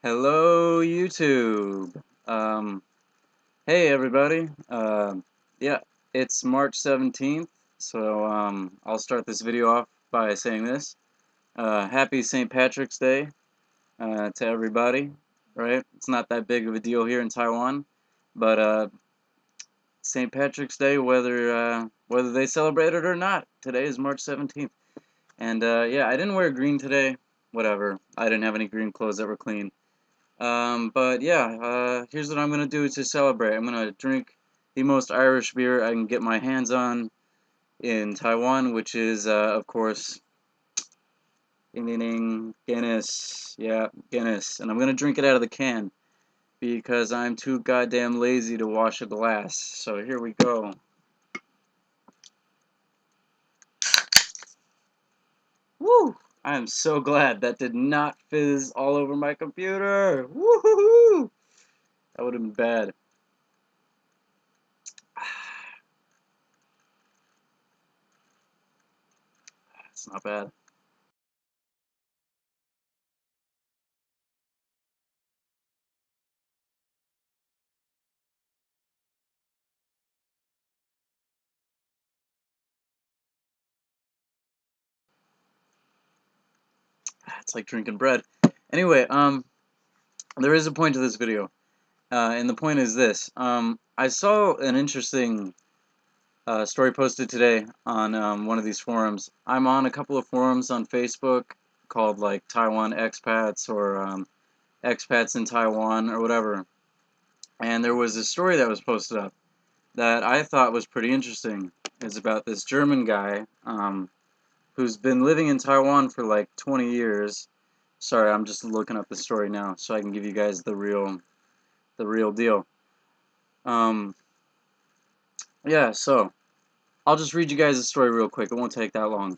Hello, YouTube. Hey, everybody. Yeah, it's March 17th, so I'll start this video off by saying this. Happy St. Patrick's Day to everybody, right? It's not that big of a deal here in Taiwan, but St. Patrick's Day, whether they celebrate it or not, today is March 17th. And yeah, I didn't wear green today. Whatever. I didn't have any green clothes that were clean. But yeah, here's what I'm gonna do to celebrate. I'm gonna drink the most Irish beer I can get my hands on in Taiwan, which is, of course, ding ding ding, Guinness. Yeah, Guinness. And I'm gonna drink it out of the can because I'm too goddamn lazy to wash a glass. So here we go. Woo! I am so glad that did not fizz all over my computer. Woohoo! That would have been bad. It's not bad. It's like drinking bread. Anyway, there is a point to this video, and the point is this. I saw an interesting story posted today on one of these forums. I'm on a couple of forums on Facebook called like Taiwan Expats or Expats in Taiwan or whatever. And there was a story that was posted up that I thought was pretty interesting. It's about this German guy who's been living in Taiwan for like 20 years. Sorry, I'm just looking up the story now so I can give you guys the real deal. Um, yeah, so I'll just read you guys the story real quick. It won't take that long.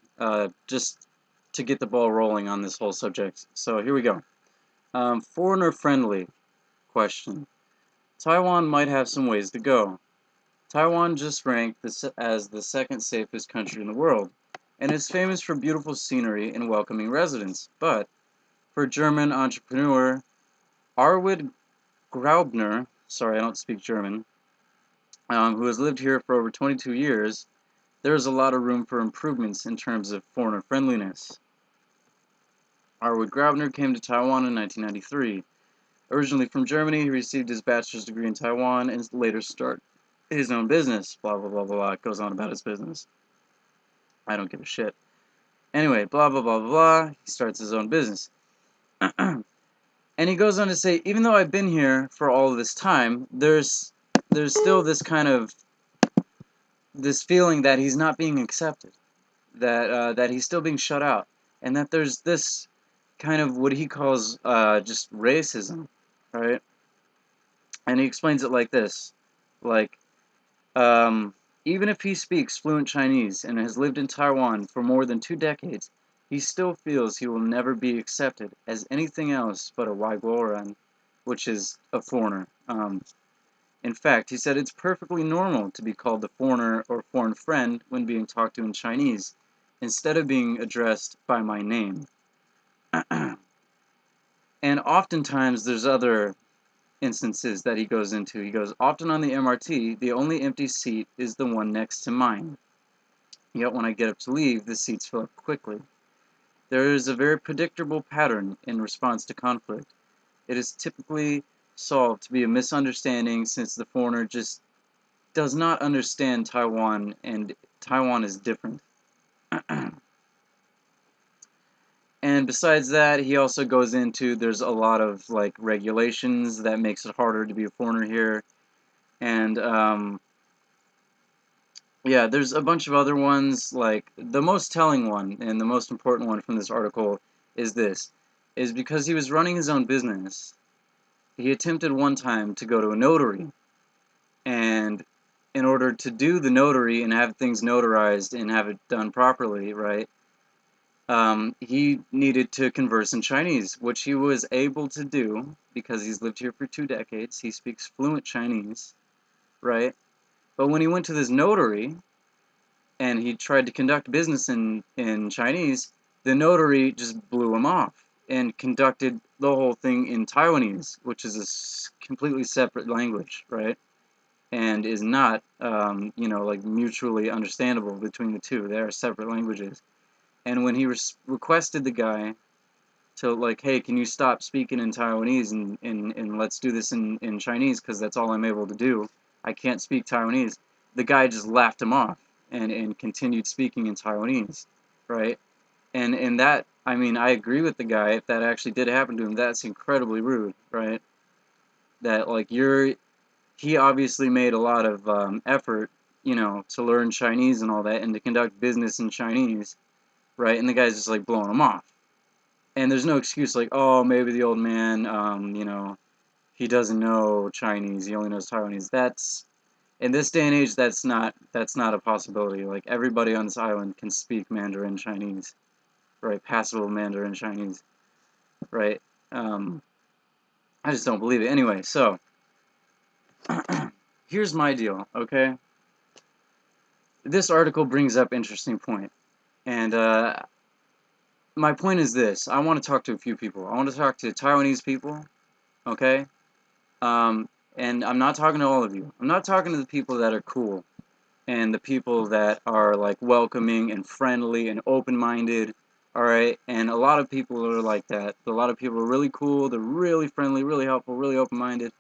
Just to get the ball rolling on this whole subject. So here we go. Foreigner friendly question. Taiwan might have some ways to go. Taiwan just ranked as the second safest country in the world, and is famous for beautiful scenery and welcoming residents. But for German entrepreneur Arvid Graubner, sorry I don't speak German, who has lived here for over 22 years, there is a lot of room for improvements in terms of foreigner friendliness. Arvid Graubner came to Taiwan in 1993. Originally from Germany, he received his bachelor's degree in Taiwan and later started his own business. Blah, blah, blah, blah, blah. It goes on about his business. I don't give a shit. Anyway, blah, blah, blah, blah, blah. He starts his own business. And he goes on to say, even though I've been here for all of this time, there's still this kind of this feeling that he's not being accepted, that he's still being shut out, and that there's this kind of what he calls just racism, right? And he explains it like this, like, even if he speaks fluent Chinese and has lived in Taiwan for more than 2 decades, he still feels he will never be accepted as anything else but a Waiguoran, which is a foreigner. In fact, he said it's perfectly normal to be called a foreigner or foreign friend when being talked to in Chinese, instead of being addressed by my name. And oftentimes there's other instances that he goes into. He goes, often on the MRT, the only empty seat is the one next to mine. Yet when I get up to leave, the seats fill up quickly. There is a very predictable pattern in response to conflict. It is typically solved to be a misunderstanding since the foreigner just does not understand Taiwan and Taiwan is different. And besides that, he also goes into there's a lot of like regulations that makes it harder to be a foreigner here. And yeah, there's a bunch of other ones. Like the most telling one and the most important one from this article is this: is because he was running his own business, he attempted one time to go to a notary, and in order to do the notary and have things notarized and have it done properly, right? He needed to converse in Chinese, which he was able to do because he's lived here for 2 decades. He speaks fluent Chinese, right? But when he went to this notary and he tried to conduct business in Chinese, the notary just blew him off and conducted the whole thing in Taiwanese, which is a completely separate language, right? And is not, you know, like mutually understandable between the two. They are separate languages. And when he requested the guy to, like, hey, can you stop speaking in Taiwanese and let's do this in Chinese because that's all I'm able to do. I can't speak Taiwanese. The guy just laughed him off and continued speaking in Taiwanese, right? And that, I mean, I agree with the guy. If that actually did happen to him, that's incredibly rude, right? That, like, he obviously made a lot of effort, you know, to learn Chinese and all that and to conduct business in Chinese, right? And the guy's just, like, blowing him off. And there's no excuse like, oh, maybe the old man, you know, he doesn't know Chinese, he only knows Taiwanese. That's, in this day and age, that's not a possibility. Like, everybody on this island can speak Mandarin Chinese, right? Passable Mandarin Chinese, right? I just don't believe it. Anyway, so here's my deal, okay? This article brings up interesting point, and my point is this: I want to talk to a few people. I want to talk to Taiwanese people, okay? And I'm not talking to all of you. I'm not talking to the people that are cool and the people that are like welcoming and friendly and open-minded, all right? And a lot of people are like that. A lot of people are really cool. They're really friendly, really helpful, really open-minded,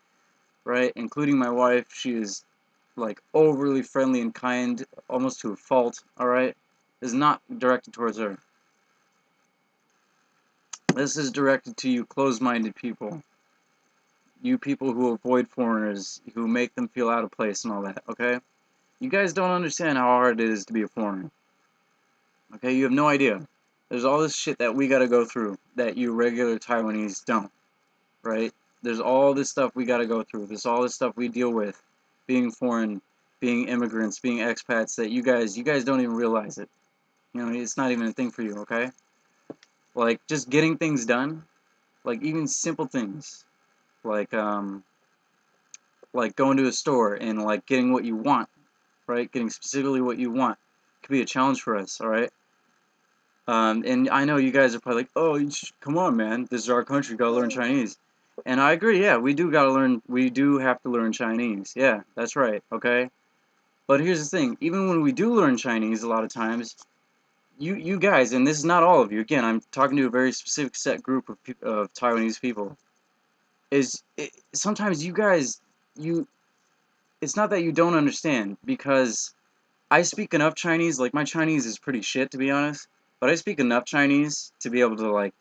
right? Including my wife. She is like overly friendly and kind, almost to a fault, all right? This is not directed towards her. This is directed to you closed-minded people. You people who avoid foreigners, who make them feel out of place and all that, okay? You guys don't understand how hard it is to be a foreigner. Okay, you have no idea. There's all this shit that we gotta go through that you regular Taiwanese don't, right? There's all this stuff we gotta go through. There's all this stuff we deal with being foreign, being immigrants, being expats that you guys don't even realize it. You know, it's not even a thing for you, okay? Like, just getting things done, like even simple things, like going to a store and like getting what you want, right? Getting specifically what you want could be a challenge for us, all right? And I know you guys are probably like, oh, come on, man, this is our country, gotta learn Chinese. And I agree, yeah, we do have to learn Chinese. Yeah, that's right, okay? But here's the thing, even when we do learn Chinese, a lot of times, you guys, and this is not all of you, again, I'm talking to a very specific set group of Taiwanese people, sometimes you guys, it's not that you don't understand, because I speak enough Chinese, like my Chinese is pretty shit to be honest, but I speak enough Chinese to be able to like,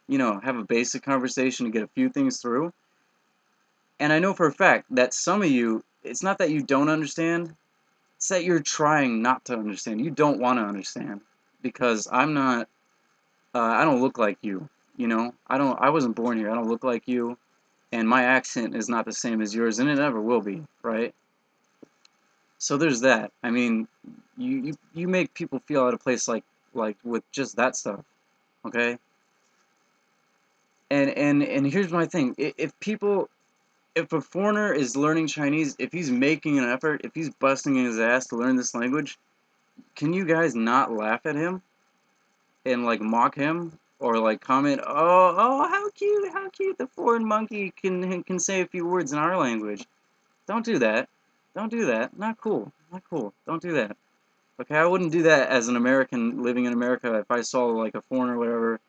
you know, have a basic conversation to get a few things through. And I know for a fact that some of you, it's not that you don't understand, it's that you're trying not to understand. You don't want to understand because I don't look like you, you know? I wasn't born here. I don't look like you, and my accent is not the same as yours and it never will be, right? So there's that. I mean, you make people feel out of place like with just that stuff, okay? And here's my thing. If a foreigner is learning Chinese, if he's making an effort, if he's busting his ass to learn this language, can you guys not laugh at him and like mock him or like comment, "Oh, how cute the foreign monkey can say a few words in our language." Don't do that. Don't do that. Not cool. Not cool. Don't do that. Okay, I wouldn't do that as an American living in America. If I saw like a foreigner or whatever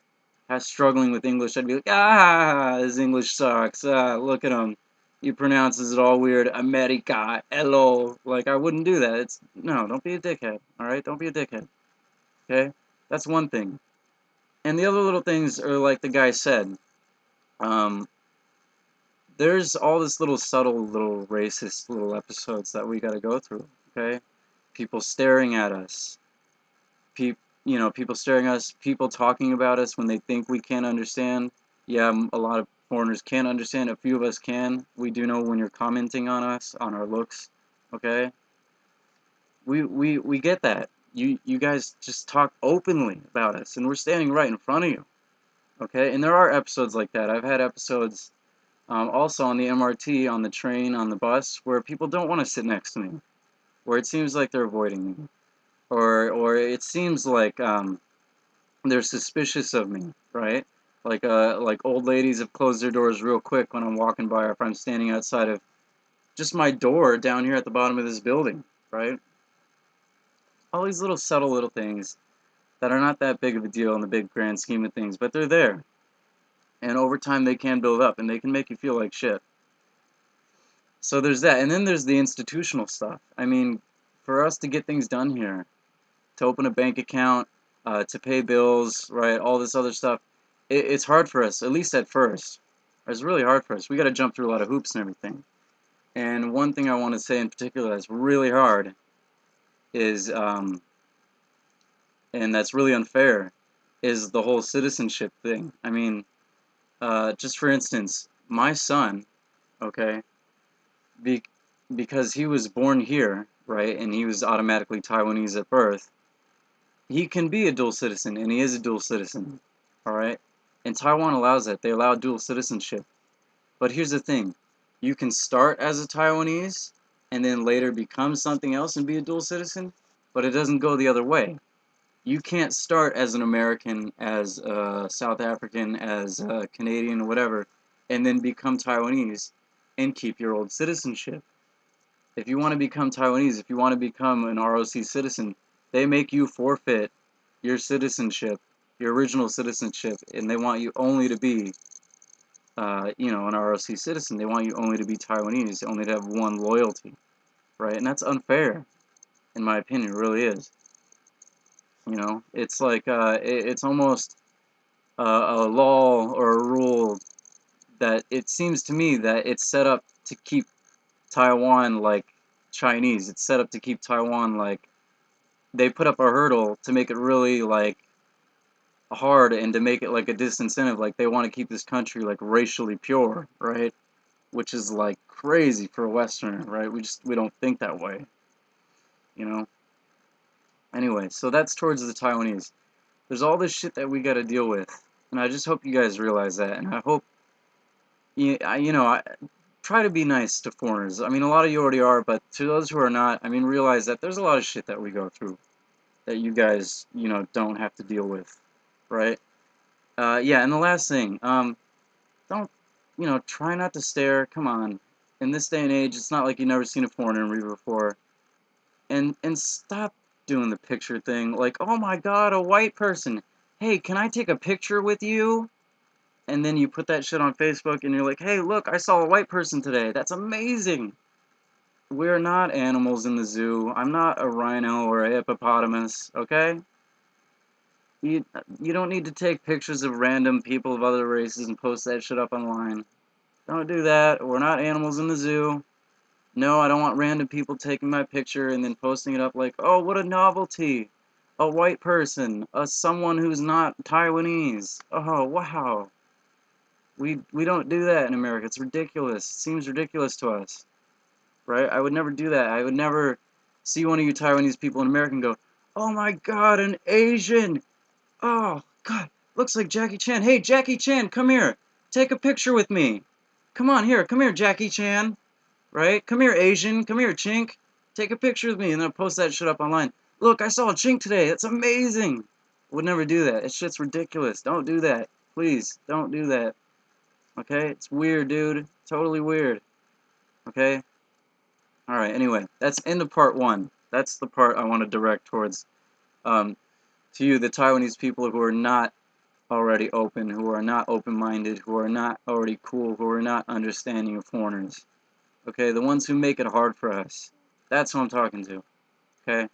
has struggling with English, I'd be like, ah, his English sucks. Ah, look at him. He pronounces it all weird. America, hello. Like, I wouldn't do that. No, don't be a dickhead. All right, don't be a dickhead. Okay, that's one thing. And the other little things are like the guy said. Um, there's all this little subtle, little racist little episodes that we got to go through. Okay, people staring at us. People staring at us, people talking about us when they think we can't understand. Yeah, a lot of foreigners can't understand. A few of us can. We do know when you're commenting on us, on our looks. Okay, we get that. You guys just talk openly about us, and we're standing right in front of you. Okay, and there are episodes like that. I've had episodes also on the MRT, on the train, on the bus, where people don't want to sit next to me, where it seems like they're avoiding me, or it seems like they're suspicious of me, right? Like old ladies have closed their doors real quick when I'm walking by, or if I'm standing outside of just my door down here at the bottom of this building, right? All these little subtle little things that are not that big of a deal in the big grand scheme of things, but they're there. And over time they can build up and they can make you feel like shit. So there's that. And then there's the institutional stuff. I mean, for us to get things done here, to open a bank account, to pay bills, right, all this other stuff, it's hard for us, at least at first. It's really hard for us. We got to jump through a lot of hoops and everything. And one thing I want to say in particular that's really hard is, and that's really unfair, is the whole citizenship thing. I mean, just for instance, my son, okay, be, because he was born here, right, and he was automatically Taiwanese at birth, he can be a dual citizen, and he is a dual citizen, all right? And Taiwan allows that. They allow dual citizenship. But here's the thing. You can start as a Taiwanese and then later become something else and be a dual citizen, but it doesn't go the other way. You can't start as an American, as a South African, as a Canadian, or whatever, and then become Taiwanese and keep your old citizenship. If you want to become Taiwanese, if you want to become an ROC citizen, they make you forfeit your citizenship, your original citizenship, and they want you only to be, an ROC citizen. They want you only to be Taiwanese, only to have one loyalty, right? And that's unfair, in my opinion. It really is. It's like it's almost a law or a rule that it seems to me that it's set up to keep Taiwan like Chinese. It's set up to keep Taiwan like they put up a hurdle to make it really like hard and to make it like a disincentive. Like they want to keep this country like racially pure, right? Which is like crazy for a Westerner, right? We don't think that way, you know. Anyway, so that's towards the Taiwanese. There's all this shit that we got to deal with, and I just hope you guys realize that. And I hope I try to be nice to foreigners. I mean, a lot of you already are, but to those who are not, I mean, realize that there's a lot of shit that we go through that you guys, don't have to deal with, right? Yeah, and the last thing, don't, try not to stare. Come on. In this day and age, it's not like you've never seen a foreigner movie before. And stop doing the picture thing. Like, oh my god, a white person. Hey, can I take a picture with you? And then you put that shit on Facebook and you're like, hey, look, I saw a white person today. That's amazing. We're not animals in the zoo. I'm not a rhino or a hippopotamus, okay? You don't need to take pictures of random people of other races and post that shit up online. Don't do that. We're not animals in the zoo. No, I don't want random people taking my picture and then posting it up like, oh, what a novelty. A white person. Someone who's not Taiwanese. Oh, wow. We don't do that in America. It's ridiculous. It seems ridiculous to us. Right? I would never do that. I would never see one of you Taiwanese people in America and go, oh my god, an Asian. Oh, God, looks like Jackie Chan. Hey, Jackie Chan, come here. Take a picture with me. Come on, come here, Jackie Chan. Right? Come here, Asian. Come here, Chink. Take a picture with me, and then I'll post that shit up online. Look, I saw a Chink today. That's amazing. Would never do that. That shit's ridiculous. Don't do that. Please, don't do that. Okay? It's weird, dude. Totally weird. Okay? Alright, anyway. That's end of part one. That's the part I want to direct towards, to you, the Taiwanese people who are not already open, who are not open-minded, who are not already cool, who are not understanding of foreigners. Okay, the ones who make it hard for us. That's who I'm talking to. Okay?